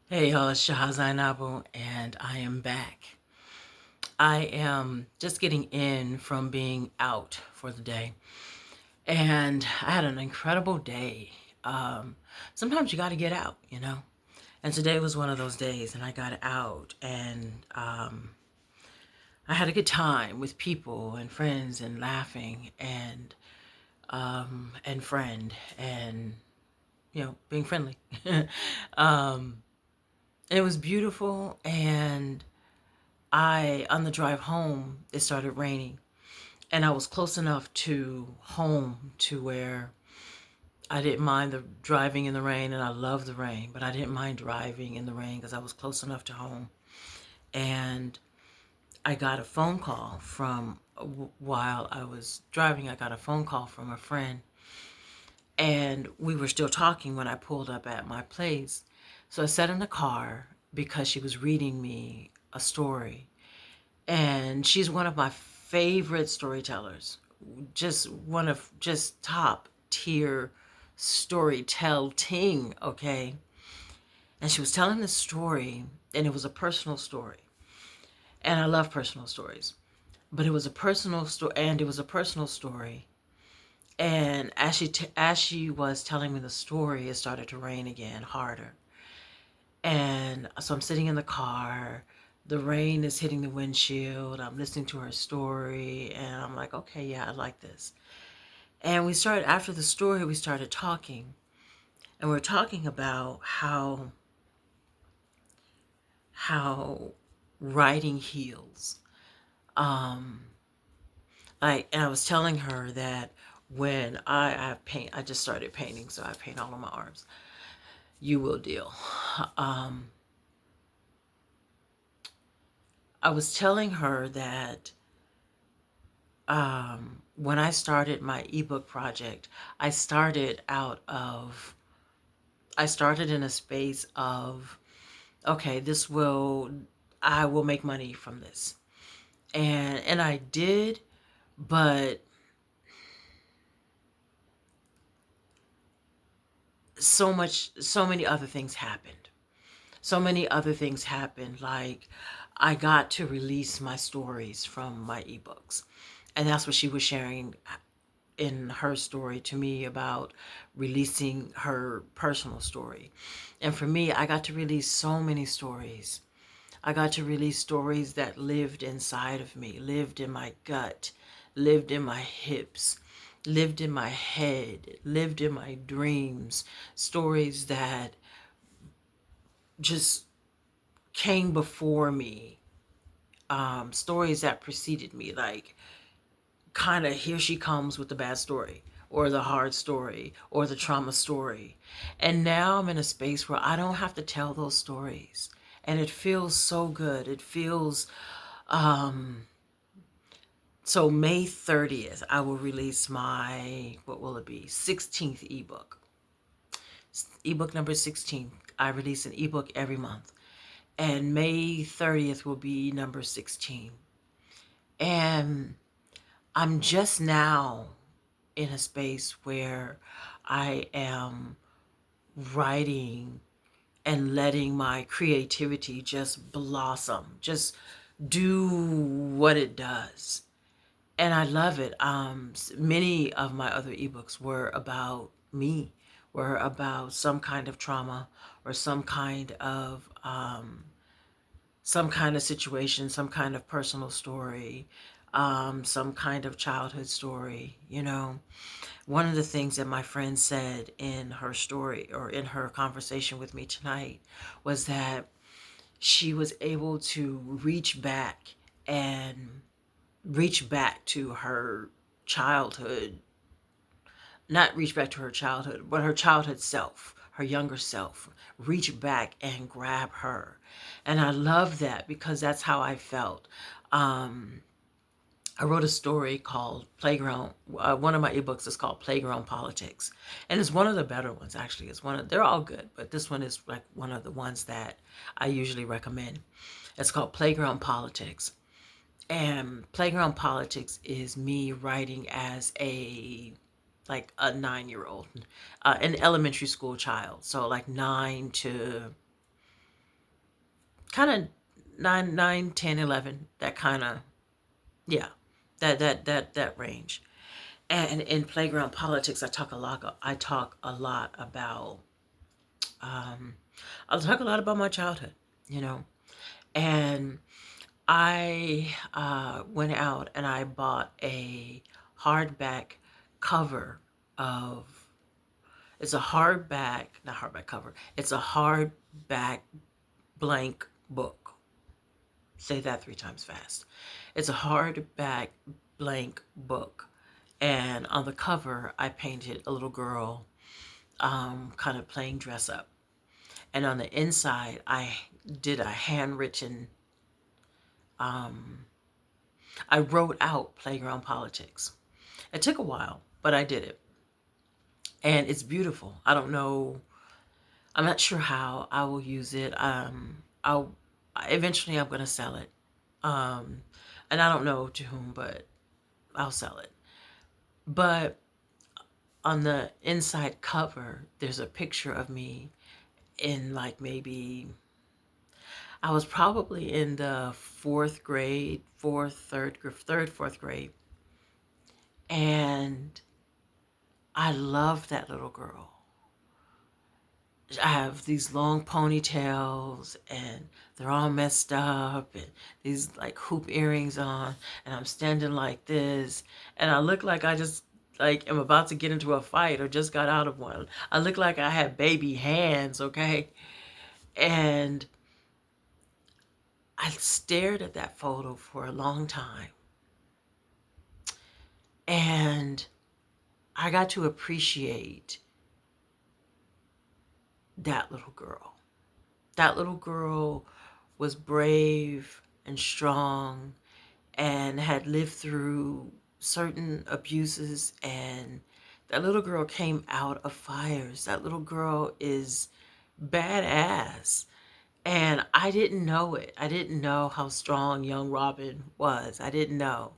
Hey y'all, it's Jaha Zainabu, and I am back. I am just getting in from being out for the day, and I had an incredible day. Um, Sometimes you got to get out. And today was one of those days, and I got out, and I had a good time with people and friends, and laughing, and friend, and being friendly. um, it was beautiful, and on the drive home, it started raining. And I was close enough to home to where I didn't mind the driving in the rain, and I love the rain, but I didn't mind driving in the rain because I was close enough to home. And I got a phone call while I was driving, I got a phone call from a friend, and we were still talking when I pulled up at my place. So I sat in the car because she was reading me a story. And she's one of my favorite storytellers. Just top tier storytelling, okay? And she was telling this story, and it was a personal story. And I love personal stories. But it was a personal story, and it was a personal story. And as she was telling me the story, it started to rain again harder. And so I'm sitting in the car. The rain is hitting the windshield. I'm listening to her story, and I'm like, okay, yeah, I like this. And after the story, we started talking. And we're talking about how writing heals. Um, and I was telling her that when I paint, I just started painting, so I paint all of my arms. You will deal. Um, I was telling her that when I started my ebook project, I started out of, I started in a space of, okay, I will make money from this. And I did, but so many other things happened. So many other things happened. Like, I got to release my stories from my ebooks. And that's what she was sharing in her story to me about releasing her personal story. And for me, I got to release so many stories. I got to release stories that lived inside of me, lived in my gut, lived in my hips, lived in my head, lived in my dreams, stories that just came before me, stories that preceded me, like kind of here she comes with the bad story or the hard story or the trauma story. And now I'm in a space where I don't have to tell those stories. And it feels so good. It feels so May 30th, I will release my, what will it be? 16th ebook. Ebook number 16. I release an ebook every month. And May 30th will be number 16. And I'm just now in a space where I am writing and letting my creativity just blossom, just do what it does. And I love it. Many of my other ebooks were about me, were about some kind of trauma or some kind of situation, some kind of personal story, some kind of childhood story. One of the things that my friend said in her story or in her conversation with me tonight was that she was able to and reach back to her childhood, not reach back to her childhood, but her childhood self, her younger self, reach back and grab her. And I love that because that's how I felt. Um, I wrote a story called Playground. One of my ebooks is called Playground Politics, and it's one of the better ones. Actually, they're all good, but this one is like one of the ones that I usually recommend. It's called Playground Politics, and Playground Politics is me writing as a 9-year old, an elementary school child, so like 9 to kind of 9, 10, 11. That kind of, yeah, that range. And in playground politics, I talk a lot. I talk a lot about. Um, I'll talk a lot about my childhood, you know, and I went out and I bought a hardback cover of. It's a hardback, not hardback cover. It's a hardback blank book. Say that 3 times fast. It's a hardback blank book, and on the cover, I painted a little girl, kind of playing dress up, and on the inside, I did a handwritten. Um, I wrote out playground politics. It took a while, but I did it. And it's beautiful. I don't know. I'm not sure how I will use it. I'll eventually I'm gonna sell it. Um, and I don't know to whom, but I'll sell it. But on the inside cover, there's a picture of me in like maybe I was probably in the fourth grade, fourth grade, and I love that little girl. I have these long ponytails and they're all messed up and these like hoop earrings on and I'm standing like this and I look like I just like am about to get into a fight or just got out of one. I look like I have baby hands, okay? And I stared at that photo for a long time and I got to appreciate that little girl. That little girl was brave and strong and had lived through certain abuses, and that little girl came out of fires. That little girl is badass. And I didn't know it. I didn't know how strong young Robin was. I didn't know.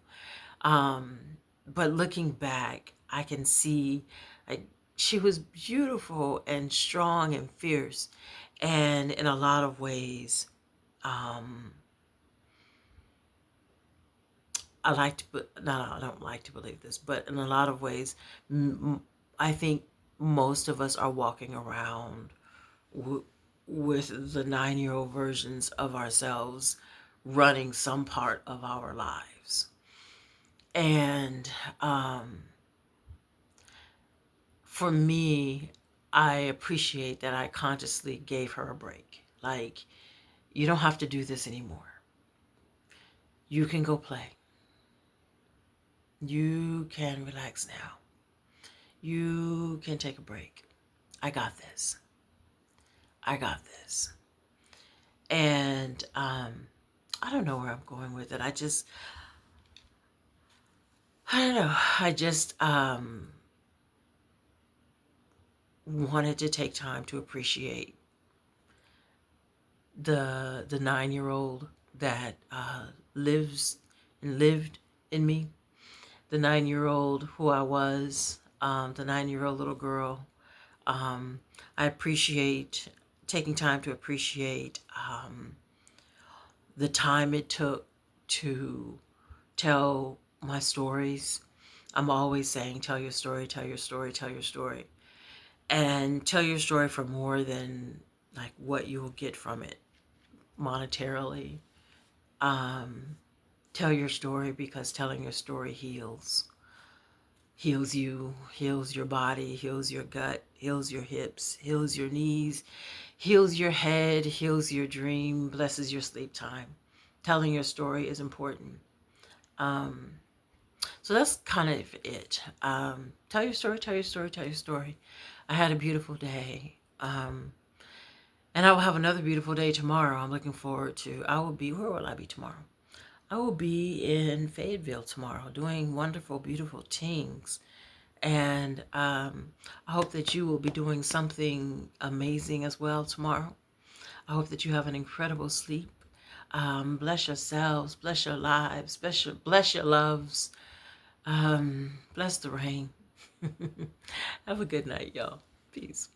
Um, but looking back, I can see like she was beautiful and strong and fierce. And in a lot of ways, um, I like to, no, I don't like to believe this, but in a lot of ways, I think most of us are walking around with the 9-year-old versions of ourselves running some part of our lives. And for me, I appreciate that I consciously gave her a break. Like, you don't have to do this anymore. You can go play. You can relax now. You can take a break. I got this. I got this. And I don't know where I'm going with it. I don't know. I just wanted to take time to appreciate the 9-year-old that lives and lived in me, the 9-year-old who I was, the 9-year-old little girl. I appreciate taking time to appreciate the time it took to tell my stories. I'm always saying, tell your story, tell your story, tell your story. And tell your story for more than like what you will get from it monetarily. Um, tell your story because telling your story heals. Heals you, heals your body, heals your gut, heals your hips, heals your knees, heals your head, heals your dream, blesses your sleep time. Telling your story is important. Um, so that's kind of it. Tell your story, tell your story, tell your story. I had a beautiful day. And I will have another beautiful day tomorrow. I'm looking forward to, where will I be tomorrow? I will be in Fayetteville tomorrow doing wonderful, beautiful things. And I hope that you will be doing something amazing as well tomorrow. I hope that you have an incredible sleep. Bless yourselves, bless your lives, bless your loves. Bless the rain. Have a good night, y'all. Peace.